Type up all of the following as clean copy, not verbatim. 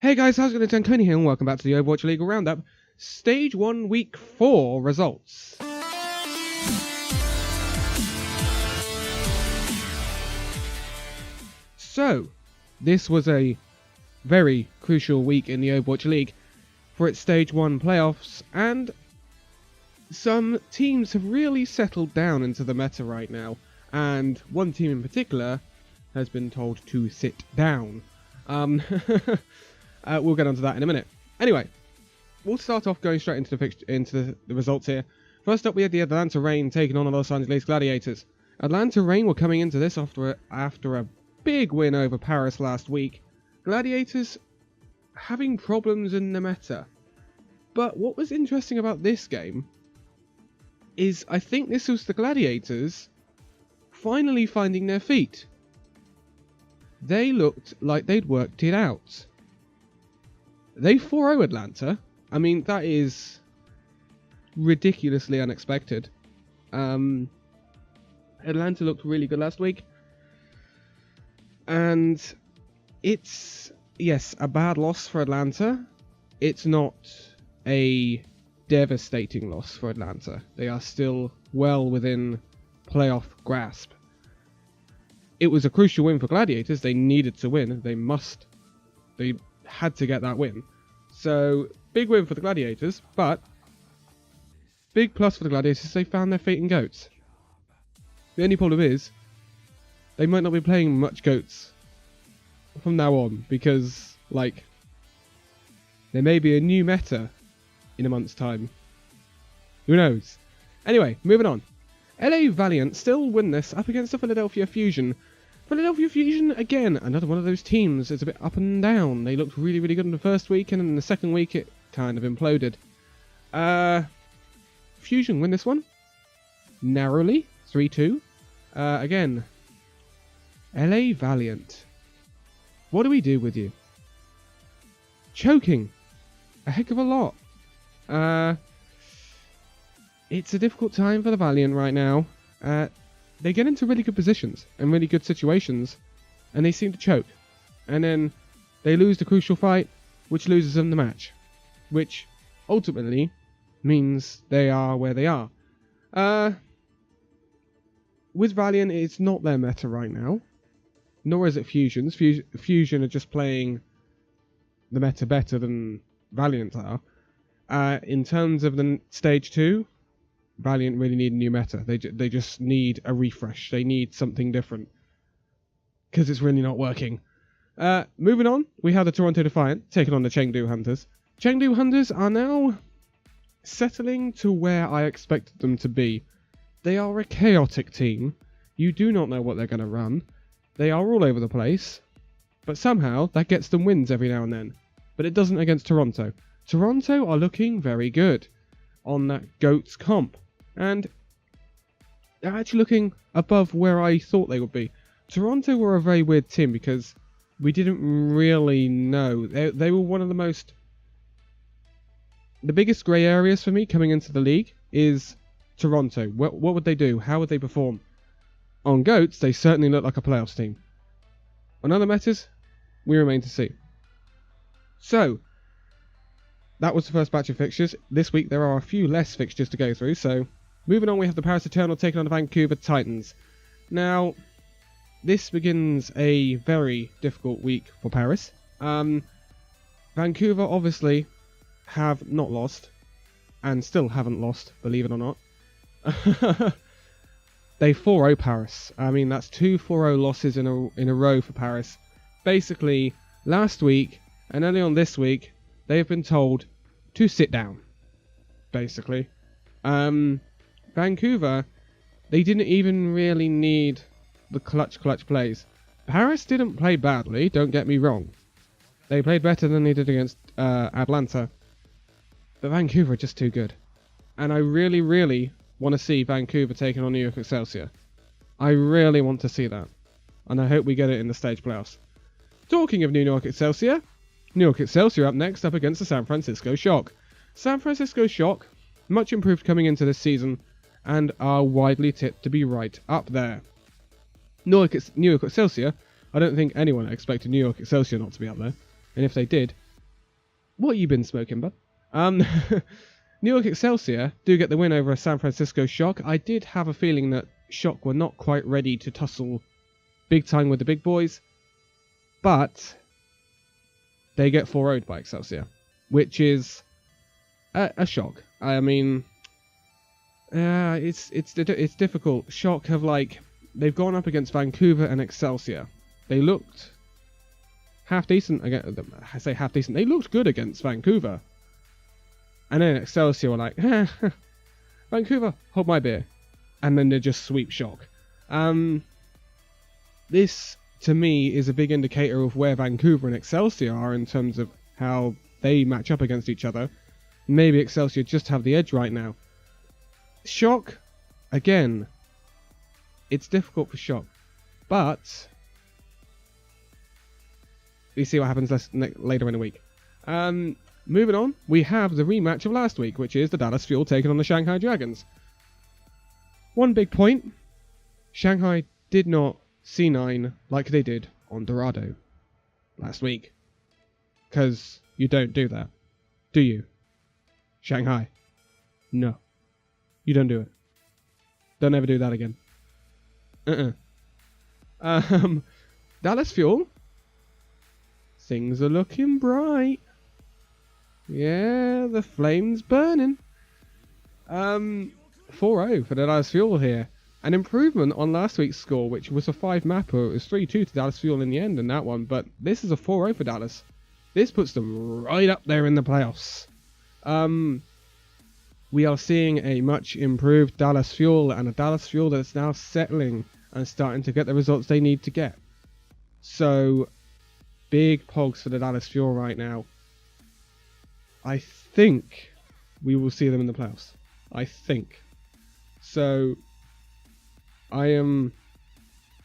Hey guys, how's it going? Danconia here and welcome back to the Overwatch League Roundup. Stage 1 Week 4 results. So, this was a very crucial week in the Overwatch League for its Stage 1 playoffs, and some teams have really settled down into the meta right now, and one team in particular has been told to sit down. We'll get onto that in a minute. Anyway, we'll start off going straight into the results here. First up, we had the Atlanta Reign taking on the Los Angeles Gladiators. Atlanta Reign were coming into this after a big win over Paris last week. Gladiators having problems in the meta. But what was interesting about this game is I think this was the Gladiators finally finding their feet. They looked like they'd worked it out. They 4-0 Atlanta. I mean, that is ridiculously unexpected. Atlanta looked really good last week. And it's, yes, a bad loss for Atlanta. It's not a devastating loss for Atlanta. They are still well within playoff grasp. It was a crucial win for Gladiators. They needed to win. They had to get that win. So, big win for the Gladiators, but big plus for the Gladiators, they found their feet in goats. The only problem is, they might not be playing much goats from now on, because, like, there may be a new meta in a month's time. Who knows? Anyway, moving on. LA Valiant still winless up against the Philadelphia Fusion. Philadelphia Fusion, again, another one of those teams. It's a bit up and down. They looked really, really good in the first week, and in the second week it kind of imploded. Fusion win this one. Narrowly, 3-2. Again, LA Valiant. What do we do with you? Choking. A heck of a lot. It's a difficult time for the Valiant right now. They get into really good positions and really good situations, and they seem to choke. And then they lose the crucial fight, which loses them the match. Which ultimately means they are where they are. With Valiant, it's not their meta right now. Nor is it Fusion's. Fusion are just playing the meta better than Valiant are. In terms of the Stage 2, Valiant really need a new meta. They just need a refresh. They need something different. Because it's really not working. Moving on, we have the Toronto Defiant taking on the Chengdu Hunters. Chengdu Hunters are now settling to where I expected them to be. They are a chaotic team. You do not know what they're going to run. They are all over the place. But somehow, that gets them wins every now and then. But it doesn't against Toronto. Toronto are looking very good on that GOATS comp. And they're actually looking above where I thought they would be. Toronto were a very weird team because we didn't really know. They were one of the biggest grey areas for me coming into the league is Toronto. What would they do? How would they perform? On GOATS, they certainly look like a playoffs team. On other metas, we remain to see. So, that was the first batch of fixtures. This week there are a few less fixtures to go through, so moving on, we have the Paris Eternal taking on the Vancouver Titans. Now, this begins a very difficult week for Paris. Vancouver obviously have not lost, and still haven't lost, believe it or not. They 4-0 Paris. I mean, that's 2 4-0 losses in a row for Paris. Basically, last week, and early on this week, they have been told to sit down, basically. Vancouver, they didn't even really need the clutch plays. Paris didn't play badly, don't get me wrong. They played better than they did against Atlanta. But Vancouver are just too good. And I really, really want to see Vancouver taking on New York Excelsior. I really want to see that. And I hope we get it in the stage playoffs. Talking of New York Excelsior up next up against the San Francisco Shock. San Francisco Shock, much improved coming into this season, and are widely tipped to be right up there. New York Excelsior, I don't think anyone expected New York Excelsior not to be up there, and if they did, What you been smoking, bud? New York Excelsior do get the win over San Francisco Shock. I did have a feeling that Shock were not quite ready to tussle big time with the big boys, but they get 4-0'd by Excelsior, which is a shock. I mean, it's difficult. Shock have they've gone up against Vancouver and Excelsior. They looked half decent. I say half decent. They looked good against Vancouver, and then Excelsior were like, Vancouver, hold my beer, and then they just sweep Shock. This, to me, is a big indicator of where Vancouver and Excelsior are in terms of how they match up against each other. Maybe Excelsior just have the edge right now. Shock, again, it's difficult for Shock, but we see what happens later in the week. Moving on, we have the rematch of last week, which is the Dallas Fuel taking on the Shanghai Dragons. One big point, Shanghai did not C9 like they did on Dorado last week. Because you don't do that, do you? Shanghai. No. You don't do it. Don't ever do that again. Dallas Fuel. Things are looking bright. Yeah, the flame's burning. 4-0 for the Dallas Fuel here. An improvement on last week's score, which was a 5-mapper. It was 3-2 to Dallas Fuel in the end in that one, but this is a 4-0 for Dallas. This puts them right up there in the playoffs. We are seeing a much improved Dallas Fuel, and a Dallas Fuel that's now settling and starting to get the results they need to get. So, big pogs for the Dallas Fuel right now. I think we will see them in the playoffs. I think. So, don't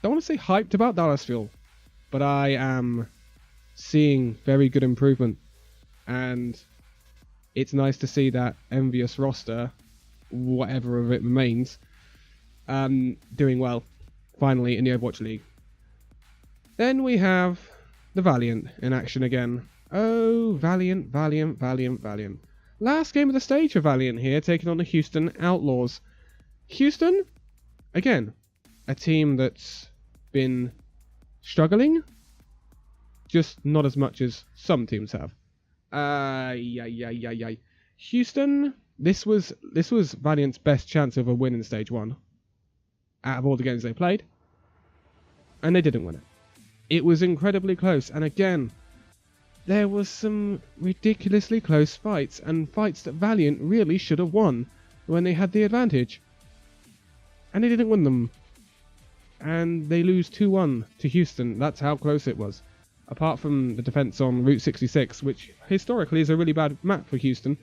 want to say hyped about Dallas Fuel, but I am seeing very good improvement, and it's nice to see that envious roster, whatever of it remains, doing well, finally, in the Overwatch League. Then we have the Valiant in action again. Oh, Valiant, Valiant, Valiant, Valiant. Last game of the stage for Valiant here, taking on the Houston Outlaws. Houston, again, a team that's been struggling, just not as much as some teams have. Houston, this was Valiant's best chance of a win in stage 1 out of all the games they played, and they didn't win it. It was incredibly close, and again, there was some ridiculously close fights, and fights that Valiant really should have won when they had the advantage, and they didn't win them, and they lose 2-1 to Houston. That's how close it was. Apart from the defense on Route 66, which historically is a really bad map for Houston,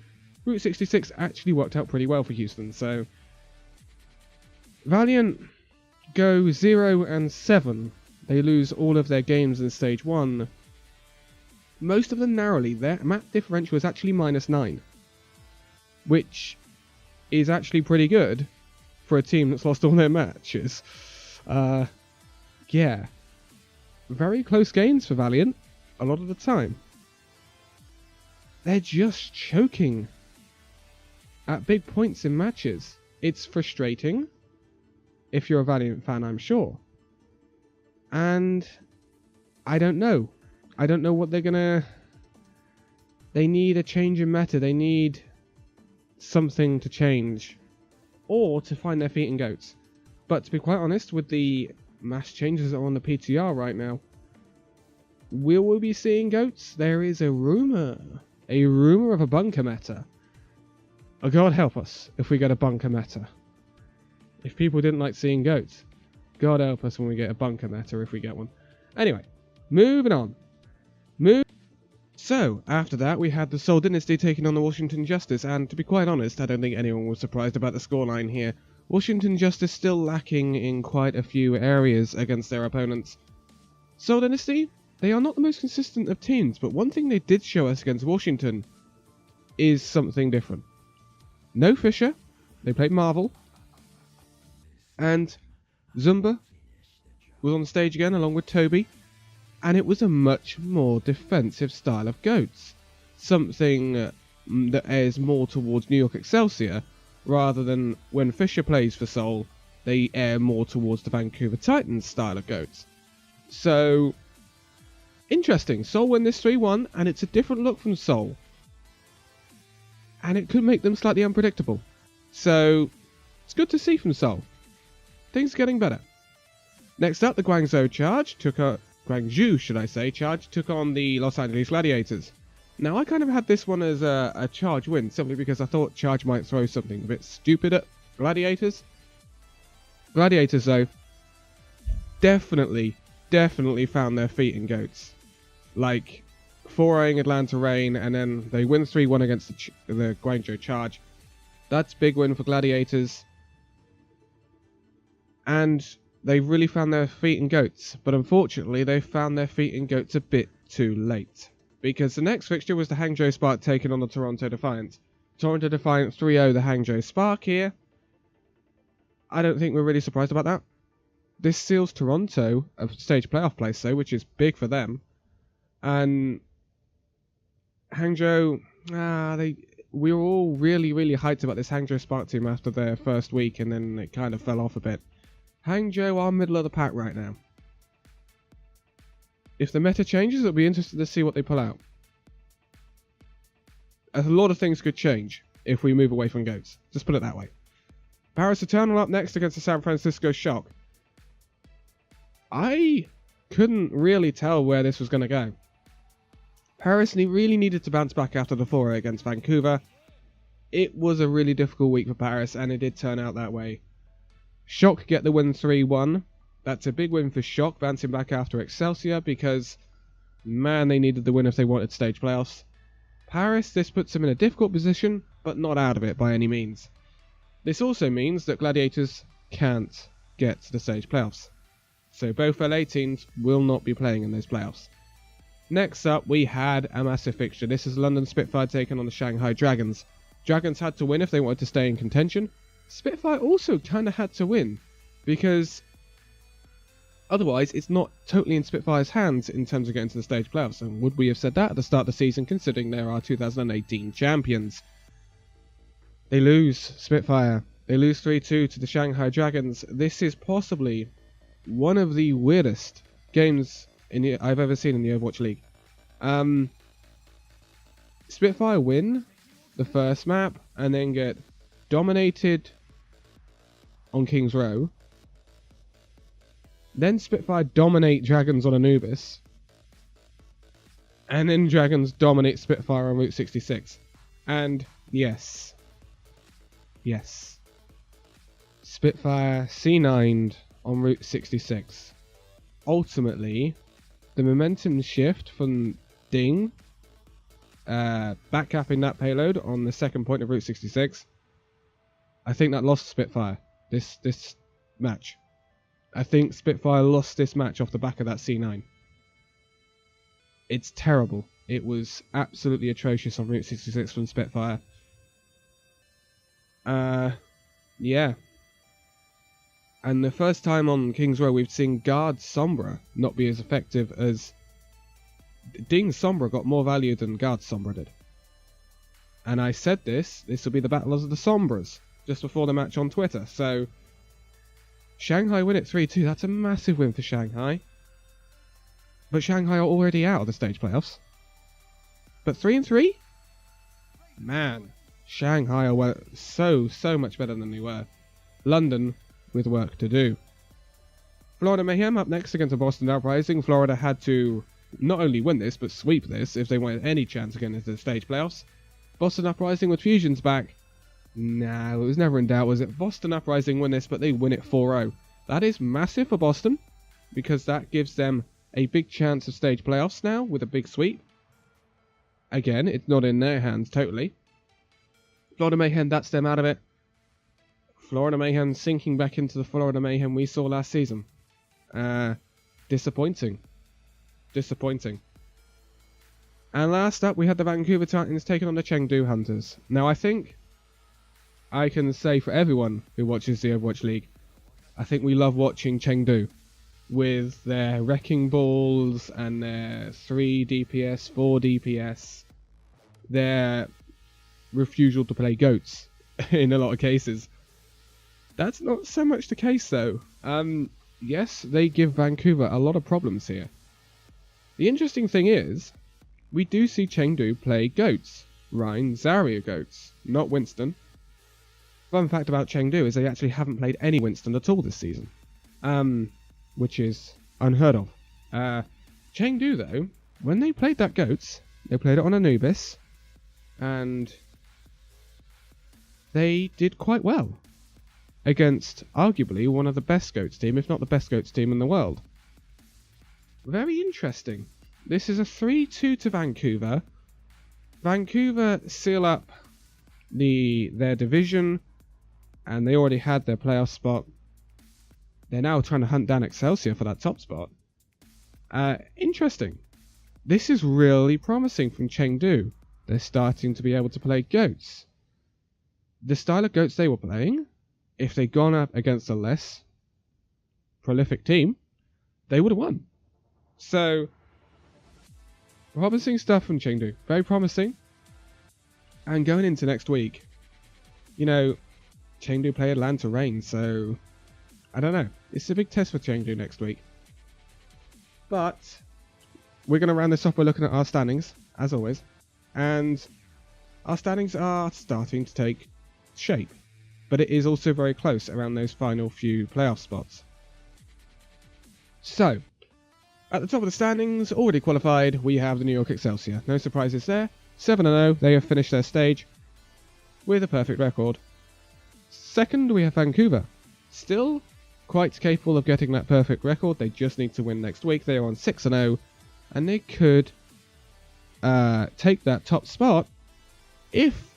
Route 66 actually worked out pretty well for Houston. So Valiant go 0-7. They lose all of their games in stage 1. Most of them narrowly. Their map differential is actually -9, which is actually pretty good for a team that's lost all their matches. Yeah. Very close games for Valiant, a lot of the time. They're just choking at big points in matches. It's frustrating, if you're a Valiant fan, I'm sure. And I don't know. I don't know what they're gonna... They need a change in meta. They need something to change, or to find their feet in goats. But to be quite honest, with the mass changes that are on the PTR right now, will we be seeing goats? There is a rumour of a bunker meta. Oh, God help us if we get a bunker meta. If people didn't like seeing goats, God help us when we get a bunker meta if we get one. Anyway, moving on. So, after that, we had the Seoul Dynasty taking on the Washington Justice, and to be quite honest, I don't think anyone was surprised about the scoreline here. Washington Justice still lacking in quite a few areas against their opponents. Seoul Dynasty, they are not the most consistent of teams, but one thing they did show us against Washington is something different. No Fisher, they played Marvel, and Zumba was on the stage again along with Toby, and it was a much more defensive style of goats. something that airs more towards New York Excelsior, rather than when Fisher plays for Seoul, they air more towards the Vancouver Titans style of goats. So, interesting. Seoul win this 3-1, and it's a different look from Seoul. And it could make them slightly unpredictable. So, it's good to see from Seoul. Things are getting better. Next up, the Guangzhou Charge took on the Los Angeles Gladiators. Now, I kind of had this one as a Charge win, simply because I thought Charge might throw something a bit stupid at Gladiators. Gladiators, though, definitely found their feet in goats. Like, 4-0ing Atlanta Reign, and then they win 3-1 against the Guangzhou Charge. That's a big win for Gladiators. And they really found their feet in goats. But unfortunately, they found their feet in goats a bit too late. Because the next fixture was the Hangzhou Spark taking on the Toronto Defiant. Toronto Defiant 3-0 the Hangzhou Spark here. I don't think we're really surprised about that. This seals Toronto a stage playoff place, though, which is big for them. And Hangzhou, we were all really hyped about this Hangzhou Spark team after their first week, and then it kind of fell off a bit. Hangzhou are middle of the pack right now. If the meta changes, it'll be interesting to see what they pull out. A lot of things could change if we move away from goats. Just put it that way. Paris Eternal up next against the San Francisco Shock. I couldn't really tell where this was going to go. Paris really needed to bounce back after the 4-0 against Vancouver. It was a really difficult week for Paris, and it did turn out that way. Shock get the win 3-1. That's a big win for Shock, bouncing back after Excelsior, because, man, they needed the win if they wanted stage playoffs. Paris, this puts them in a difficult position, but not out of it by any means. This also means that Gladiators can't get to the stage playoffs. So both LA teams will not be playing in those playoffs. Next up, we had a massive fixture. This is London Spitfire taking on the Shanghai Dragons. Dragons had to win if they wanted to stay in contention. Spitfire also kind of had to win, because otherwise it's not totally in Spitfire's hands in terms of getting to the stage playoffs. And would we have said that at the start of the season, considering they're our 2018 champions? They lose, Spitfire. They lose 3-2 to the Shanghai Dragons. This is possibly one of the weirdest games I've ever seen in the Overwatch League. Spitfire win the first map and then get dominated on King's Row. Then Spitfire dominate Dragons on Anubis. And then Dragons dominate Spitfire on Route 66. And yes. Spitfire C9'd on Route 66. Ultimately, the momentum shift from Ding backcapping that payload on the second point of Route 66, I think that lost Spitfire this match. I think Spitfire lost this match off the back of that C9. It's terrible. It was absolutely atrocious on Route 66 from Spitfire. Yeah. And the first time on King's Row we've seen Guard Sombra not be as effective as... Ding Sombra got more value than Guard Sombra did. And I said this will be the battle of the Sombras, just before the match on Twitter. So, Shanghai win it 3-2. That's a massive win for Shanghai. But Shanghai are already out of the stage playoffs. But 3-3? Man, Shanghai are so much better than they were. London with work to do. Florida Mayhem up next against the Boston Uprising. Florida had to not only win this, but sweep this if they wanted any chance of getting into the stage playoffs. Boston Uprising with Fusion's back. No, it was never in doubt, was it? Boston Uprising win this, but they win it 4-0. That is massive for Boston, because that gives them a big chance of stage playoffs now with a big sweep. Again, it's not in their hands totally. Florida Mayhem, that's them out of it. Florida Mayhem sinking back into the Florida Mayhem we saw last season. Disappointing. And last up, we had the Vancouver Titans taking on the Chengdu Hunters. Now, I think I can say for everyone who watches the Overwatch League, I think we love watching Chengdu with their wrecking balls and their 3 DPS, 4 DPS. their refusal to play goats in a lot of cases. That's not so much the case though. Yes, they give Vancouver a lot of problems here. The interesting thing is, we do see Chengdu play goats. Rhine Zarya goats, not Winston. Fun fact about Chengdu is they actually haven't played any Winston at all this season. Which is unheard of. Chengdu though, when they played that goats, they played it on Anubis, and they did quite well against arguably one of the best goats team, if not the best goats team in the world. Very interesting. This is a 3-2 to Vancouver. Vancouver seal up their division, and they already had their playoff spot. They're now trying to hunt down Excelsior for that top spot. Interesting. This is really promising from Chengdu. They're starting to be able to play goats. The style of goats they were playing, if they'd gone up against a less prolific team, they would have won. So, promising stuff from Chengdu. Very promising. And going into next week, you know, Chengdu play Atlanta Reign, so I don't know. It's a big test for Chengdu next week. But we're going to round this off by looking at our standings, as always. And our standings are starting to take shape. But it is also very close around those final few playoff spots. So, at the top of the standings, already qualified, we have the New York Excelsior. No surprises there. 7-0, they have finished their stage with a perfect record. Second, we have Vancouver. Still quite capable of getting that perfect record. They just need to win next week. They are on 6-0, and they could take that top spot if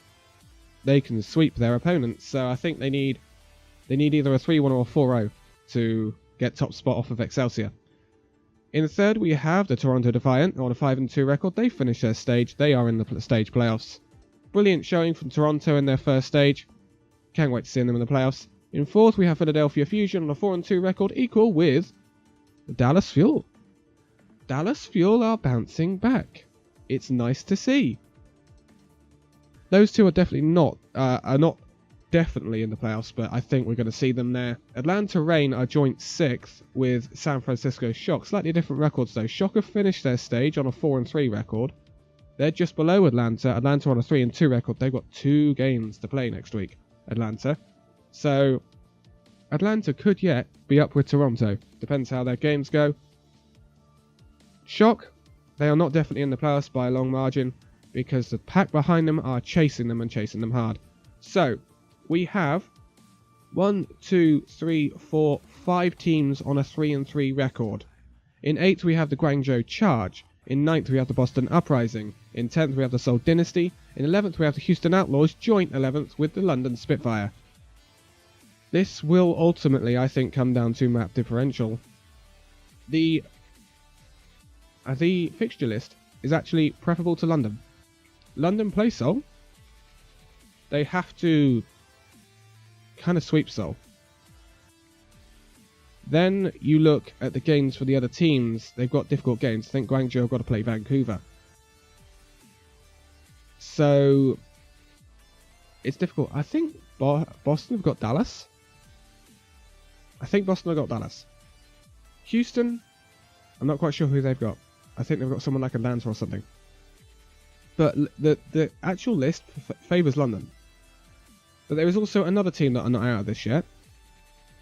they can sweep their opponents. So I think they need either a 3-1 or a 4-0 to get top spot off of Excelsior. In third, we have the Toronto Defiant on a 5-2 record. They finished their stage. They are in the stage playoffs. Brilliant showing from Toronto in their first stage. Can't wait to see them in the playoffs. In fourth, we have Philadelphia Fusion on a 4-2 record, equal with the Dallas Fuel. Dallas Fuel are bouncing back. It's nice to see. Those two are definitely not definitely in the playoffs, but I think we're going to see them there. Atlanta Reign are joint 6th with San Francisco Shock. Slightly different records though. Shock have finished their stage on a 4-3 record. They're just below Atlanta. Atlanta on a 3-2 record. They've got 2 games to play next week. Atlanta. So Atlanta could yet be up with Toronto. Depends how their games go. Shock, they are not definitely in the playoffs by a long margin because the pack behind them are chasing them and chasing them hard. So we have 5 teams on a 3-3 record. In 8th we have the Guangzhou Charge. In 9th we have the Boston Uprising. In 10th we have the Seoul Dynasty. In 11th we have the Houston Outlaws, joint 11th with the London Spitfire. This will ultimately, I think, come down to map differential. The fixture list is actually preferable to London. London play Seoul. They have to kind of sweep Seoul. Then you look at the games for the other teams. They've got difficult games. I think Guangzhou have got to play Vancouver. So it's difficult. I think Boston have got Dallas. Houston, I'm not quite sure who they've got. I think they've got someone like Atlanta or something. But the actual list favours London. But there is also another team that are not out of this yet.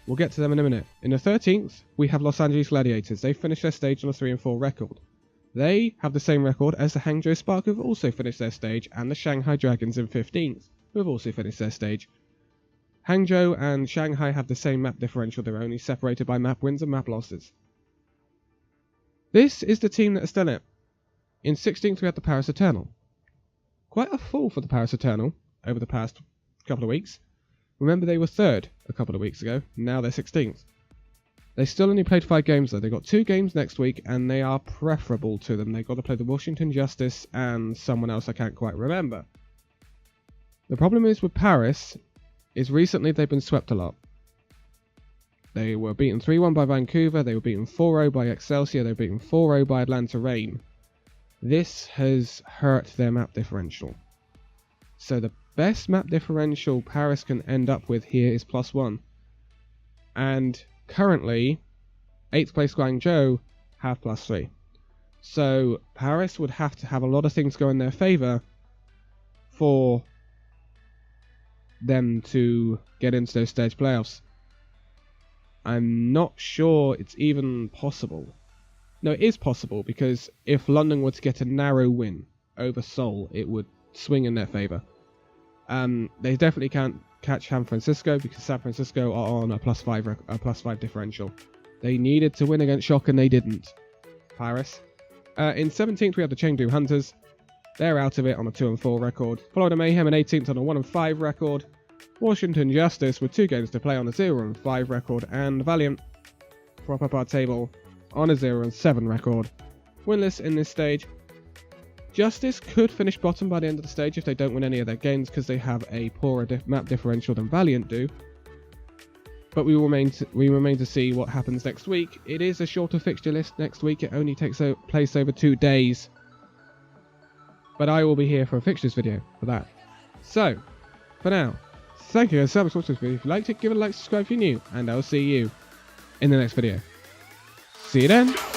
We'll get to them in a minute. In the 13th, we have Los Angeles Gladiators. They finished their stage on a 3-4 record. They have the same record as the Hangzhou Spark, who have also finished their stage, and the Shanghai Dragons in 15th, who have also finished their stage. Hangzhou and Shanghai have the same map differential. They're only separated by map wins and map losses. This is the team that is still in it. In 16th, we have the Paris Eternal. Quite a fall for the Paris Eternal over the past couple of weeks. Remember, they were 3rd a couple of weeks ago. Now they're 16th. They still only played 5 games though. They've got 2 games next week, and they are preferable to them. They've got to play the Washington Justice and someone else I can't quite remember. The problem is with Paris is recently they've been swept a lot. They were beaten 3-1 by Vancouver. They were beaten 4-0 by Excelsior. They were beaten 4-0 by Atlanta Reign. This has hurt their map differential. So the best map differential Paris can end up with here is +1. And currently, 8th place Guangzhou have +3. So Paris would have to have a lot of things go in their favour for them to get into those stage playoffs. I'm not sure it's even possible. No, it is possible, because if London were to get a narrow win over Seoul, it would swing in their favour. They definitely can't catch San Francisco, because San Francisco are on a +5 differential. They needed to win against Shurk and they didn't. Paris. In 17th we have the Chengdu Hunters. They're out of it on a 2-4 record. Florida Mayhem in 18th on a 1-5 record. Washington Justice with 2 games to play on a 0-5 record. And Valiant, prop up our table, on a 0-7 record. Winless in this stage. Justice could finish bottom by the end of the stage if they don't win any of their games, because they have a poorer map differential than Valiant do. But we remain to see what happens next week. It is a shorter fixture list next week. It only takes place over 2 days. But I will be here for a fixtures video for that. So, for now, thank you guys so much for watching this video. If you liked it, give it a like, subscribe if you're new, and I'll see you in the next video. See you then!